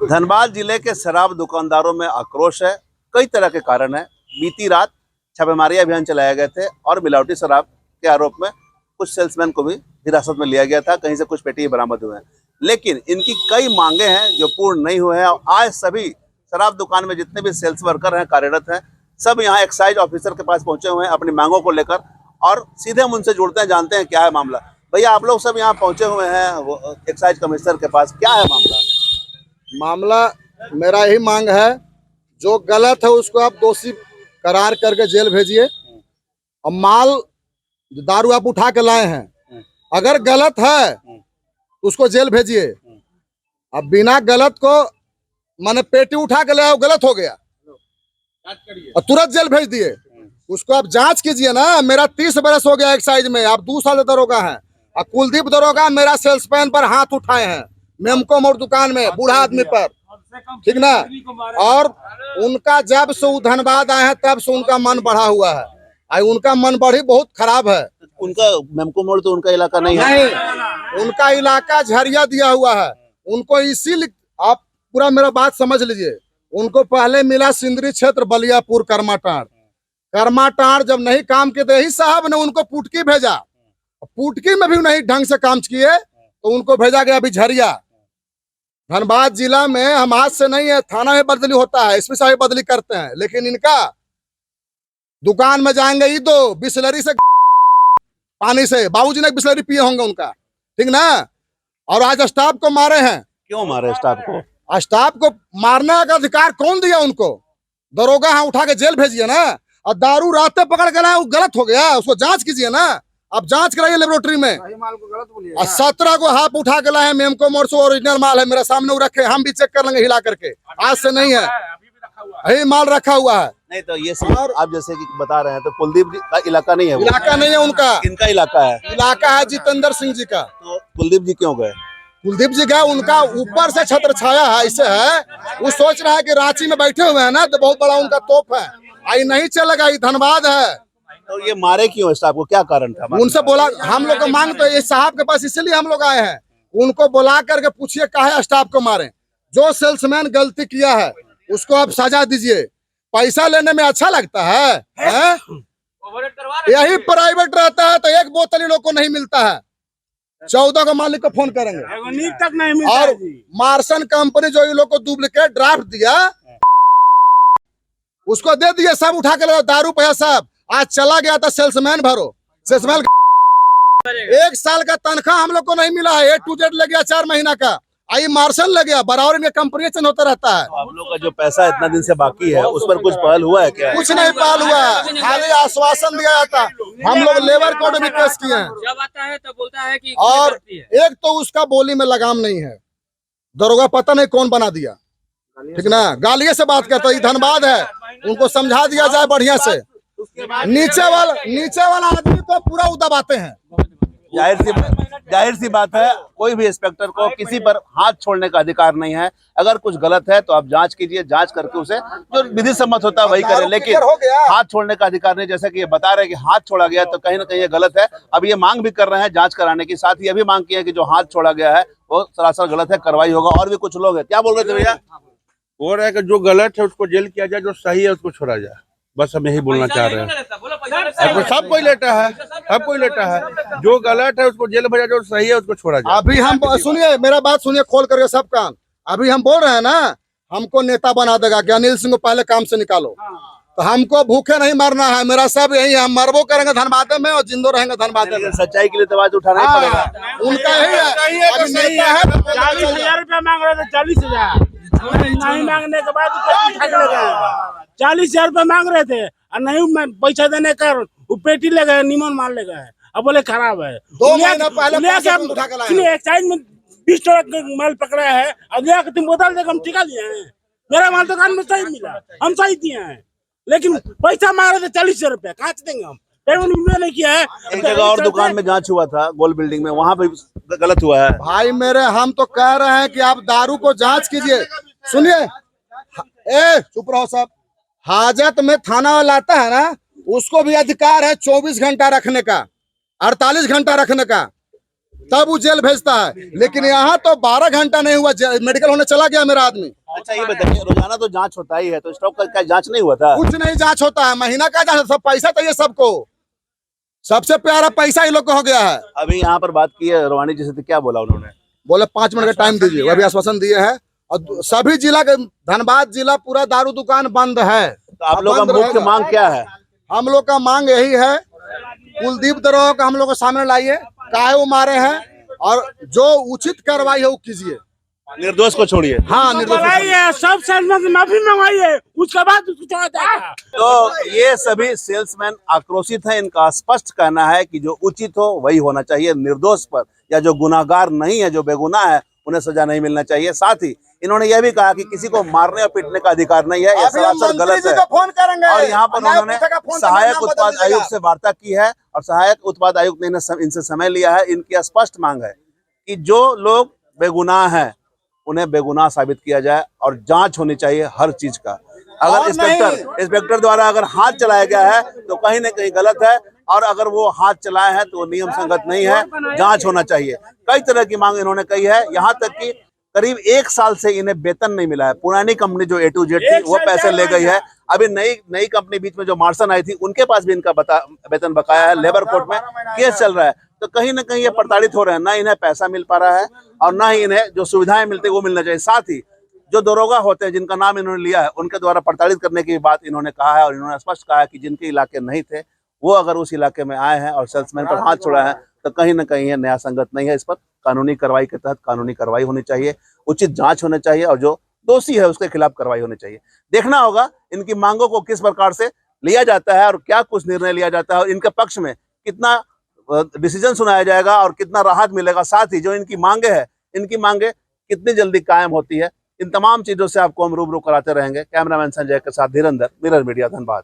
धनबाद जिले के शराब दुकानदारों में आक्रोश है। कई तरह के कारण है। बीती रात छापेमारी अभियान चलाए गए थे और मिलावटी शराब के आरोप में कुछ सेल्समैन को भी हिरासत में लिया गया था। कहीं से कुछ पेटी बरामद हुए हैं, लेकिन इनकी कई मांगे हैं जो पूर्ण नहीं हुए हैं। आज सभी शराब दुकान में जितने भी सेल्स वर्कर हैं, कार्यरत हैं, सब यहाँ एक्साइज ऑफिसर के पास पहुंचे हुए हैं अपनी मांगों को लेकर, और सीधे हम उनसे जुड़ते हैं, जानते हैं क्या है मामला। भैया, आप लोग सब यहाँ पहुंचे हुए हैं एक्साइज कमिश्नर के पास, क्या है मामला? मामला मेरा यही मांग है, जो गलत है उसको आप दोषी करार करके जेल भेजिए। और माल दारू आप उठा के लाए हैं, अगर गलत है तो उसको जेल भेजिए। अब बिना गलत को माने पेटी उठा के लाया, गलत हो गया और तुरंत जेल भेज दिए। उसको आप जांच कीजिए ना। मेरा 30 बरस हो गया एक्साइज में, आप 2 साल दरोगा हैं। और कुलदीप दरोगा मेरा सेल्समैन पर हाथ उठाए हैं, मेमको मोड़ दुकान में, बूढ़ा आदमी पर, ठीक ना। और उनका जब से वो धनबाद आए हैं तब से उनका मन बढ़ा हुआ है। उनका मन बढ़ी बहुत खराब है। उनका मेमको मोड़ तो उनका इलाका नहीं है। उनका इलाका झरिया दिया हुआ है। उनको इसीलिए आप पूरा मेरा बात समझ लीजिए। उनको पहले मिला सिंदरी क्षेत्र, बलियापुर, करमाटार जब नहीं काम किए तो यही साहब ने उनको पुटकी भेजा। पुटकी में भी नहीं ढंग से काम किए तो उनको भेजा गया अभी झरिया। धनबाद जिला में हम हाथ से नहीं है, थाना में बदली होता है, एसपी साहब बदली करते हैं, लेकिन इनका दुकान में जाएंगे ये दो बिस्लरी से पानी से, बाबूजी ने बिस्लरी पिए होंगे उनका, ठीक ना। और आज स्टाफ को मारे हैं। क्यों मारे स्टाफ को? स्टाफ को मारने का अधिकार कौन दिया उनको? दरोगा यहाँ उठा के जेल भेजिए ना। और दारू रास्ते पकड़ के लाए, वो गलत हो गया, उसको जांच कीजिए ना। अब जांच कराइए लेबोरेटरी में। और 17 को हाथ उठा के लाए, मेमको मोड़ से ओरिजिनल माल है, मेरे सामने वो रखे, हम भी चेक कर लेंगे हिला करके। आज से नहीं है, यही माल रखा हुआ है। नहीं तो ये आप जैसे कि बता रहे हैं तो कुलदीप जी का इलाका नहीं है। इलाका नहीं है उनका। इनका इलाका है। इलाका है जितेंद्र सिंह जी का। तो कुलदीप जी क्यों गए? कुलदीप जी का उनका ऊपर से छत्र छाया है, इससे है वो सोच रहा है कि रांची में बैठे हुए हैं ना तो बहुत बड़ा उनका तोप है। आई नहीं चलेगा, ये धनबाद है। तो ये मारे क्यों स्टाफ को, क्या कारण था? उनसे बोला हम लोग को मांग तो ये साहब के पास इसलिए हम लोग आए हैं। उनको बुला करके पूछिए काहे स्टाफ को मारे। जो सेल्समैन गलती किया है उसको आप सजा दीजिए। पैसा लेने में अच्छा लगता है? यही प्राइवेट रहता है तो एक बोतल इन लोग को नहीं मिलता है। 14 को मालिक को फोन करेंगे तक नहीं मिलता। और मार्सन कंपनी जो इन लोग को डुप्लीकेट ड्राफ्ट दिया उसको दे दिए, सब उठा के दारू पैसा सब। आज चला गया था सेल्समैन भरो, सेल्समैन 1 साल का तनख्वाह हम लोग को नहीं मिला है। A to Z लग गया 4 महीना का। आई मार्शल लग गया, बराबर इनका कंपनी चेंज होता रहता है। आप लोग का जो पैसा इतना दिन से बाकी है उस पर कुछ पहल हुआ है क्या? कुछ नहीं पहल हुआ, खाली आश्वासन दिया जाता। हम लोग लेबर कोड में केस किए हैं, जब आता है तो बोलता है कि और एक तो उसका बोली में लगाम नहीं है। दरोगा पता नहीं कौन बना दिया, ठीक ना। गालिये से बात करता है। धनबाद है, उनको समझा दिया जाए बढ़िया से। नीचे वाला आदमी को पूरा दबाते हैं। जाहिर सी बात है, कोई भी इंस्पेक्टर को किसी पर हाथ छोड़ने का अधिकार नहीं है। अगर कुछ गलत है तो आप जांच कीजिए, जांच करके उसे जो विधि सम्मत होता है वही करें, लेकिन हाथ छोड़ने का अधिकार नहीं। जैसा कि ये बता रहे हैं कि हाथ छोड़ा गया तो कहीं ना कहीं ये गलत है। अब ये मांग भी कर रहे हैं जांच कराने की, साथ ही ये भी मांग की है कि जो हाथ छोड़ा गया है वो सरासर गलत है, कार्रवाई होगा। और भी कुछ लोग हैं, क्या बोल रहे थे भैया? बोल रहे हैं कि जो गलत है उसको जेल किया जाए, जो सही है उसको छोड़ा जाए। बस हम यही बोलना चाह रहे हैं। सब कोई लेटा है, सब कोई लेटा है। जो गलत है उसको जेल भेजा जाए, जो सही है उसको छोड़ा जाए। अभी हम सुनिए, मेरा बात सुनिए खोल करके सब काम। अभी हम बोल रहे हैं ना, हमको नेता बना देगा कि अनिल सिंह को पहले काम से निकालो। तो हमको भूखे नहीं मरना है, मेरा सब यही है। हम मरबो करेंगे धनबाद में और जिंदो रहेंगे धनबाद में। सच्चाई के लिए तो आवाज उठाना ही पड़ेगा। उनका यही है। अभी नेता है 40,000 रुपया मांग रहे थे, 40,000 नहीं मांगने के बाद 40,000 रुपया मांग रहे थे और नहीं पैसा देने का वो पेटी ले गए, नीमन माल ले गए। अब बोले खराब है। 2 महीना पहले उठा के लाए। एक्साइज में 20 टका माल पकड़ा है, अब लेकर तुम बोतल देकर हम टिका दिए हैं। मेरा माल दुकान में सही मिला, हम सही दिए हैं, लेकिन पैसा मांग रहे थे 40,000 रुपया। कहाँ से देंगे हम? नहीं किया है। एक जगह और दुकान में जांच हुआ था, गोल बिल्डिंग में, वहां पे गलत हुआ है। भाई मेरे, हम तो कह रहे हैं कि आप दारू को जांच कीजिए। सुनिए, चुप रहो सब। हाजत में थाना वाला आता है ना, उसको भी अधिकार है 24 घंटा रखने का, 48 घंटा रखने का। तब वो जेल भेजता है। लेकिन यहाँ तो 12 घंटा नहीं हुआ, मेडिकल होने चला गया मेरा आदमी। अच्छा ये बताइए, रोजाना तो जांच होता ही है, तो स्टॉक का क्या जांच नहीं हुआ था? कुछ नहीं जांच होता है, महीना का जांच, सब पैसा चाहिए सबको। सबसे प्यारा पैसा ही लोग को हो गया है। अभी यहाँ पर बात की है रोहानी जी से, तो क्या बोला उन्होंने? बोले 5 मिनट का टाइम दीजिए, वो अभी आश्वासन दिए हैं। और सभी जिला के, धनबाद जिला पूरा दारू दुकान बंद है। तो आप लोग का बंद मुख्य रहेगा। मांग क्या है? हम लोग का मांग यही है, कुलदीप दरोगा को हम लोग को सामने लाइए, काहे वो मारे हैं, और जो उचित कार्रवाई है वो कीजिए। निर्दोष को छोड़िए। हाँ, निर्दोष को छोड़िए। बुलाइए, सब सेल्समैन से माफी मंगवाइए, उसके बाद उसको छोड़ा जाएगा। तो ये सभी सेल्समैन आक्रोशित हैं। इनका स्पष्ट कहना है कि जो उचित हो वही होना चाहिए, निर्दोष पर या जो गुनाहगार नहीं है, जो बेगुनाह है, उन्हें सजा नहीं मिलना चाहिए। साथ ही इन्होंने यह भी कहा कि किसी को मारने और पीटने का अधिकार नहीं है, यह सरासर गलत है। फोन करेंगे और यहाँ पर उन्होंने सहायक उत्पाद आयुक्त से वार्ता की है और सहायक उत्पाद आयुक्त ने इनसे समय लिया है। इनकी स्पष्ट मांग है कि जो लोग बेगुनाह हैं उन्हें बेगुनाह साबित किया जाए और जांच होनी चाहिए हर चीज का। अगर इंस्पेक्टर द्वारा अगर हाथ चलाया गया है तो कहीं न कहीं गलत है, और अगर वो हाथ चलाए हैं तो नियम संगत नहीं है, जांच होना चाहिए। कई तरह की मांग इन्होंने कही है, यहाँ तक कि करीब 1 साल से इन्हें वेतन नहीं मिला है। पुरानी कंपनी जो A to Z थी वो पैसे ले गई है। अभी नई कंपनी बीच में जो मार्सन आई थी उनके पास भी इनका वेतन बकाया है। लेबर कोर्ट में केस चल रहा है। तो कहीं ना कहीं ये प्रताड़ित हो रहे हैं, ना इन्हें पैसा मिल पा रहा है और ना ही इन्हें जो सुविधाएं मिलती है वो मिलना चाहिए। साथ ही जो दरोगा होते हैं जिनका नाम इन्होंने लिया है उनके द्वारा प्रताड़ित करने की बात इन्होंने कहा है। और इन्होंने स्पष्ट कहा है कि जिनके इलाके नहीं थे वो अगर उस इलाके में आए हैं और सेल्समैन पर हाथ छोड़ा है तो कहीं ना कहीं ये न्याय संगत नहीं है। इस पर कानूनी कार्रवाई के तहत कानूनी कार्रवाई होनी चाहिए, उचित जांच होनी चाहिए और जो दोषी है उसके खिलाफ कार्रवाई होनी चाहिए। देखना होगा इनकी मांगों को किस प्रकार से लिया जाता है और क्या कुछ निर्णय लिया जाता है और इनके पक्ष में कितना डिसीजन सुनाया जाएगा और कितना राहत मिलेगा। साथ ही जो इनकी मांगे है, इनकी मांगे कितनी जल्दी कायम होती है, इन तमाम चीजों से आपको हम रूबरू कराते रहेंगे। कैमरामैन संजय के साथ धीरेंद्र, मिरर मीडिया, धनबाद।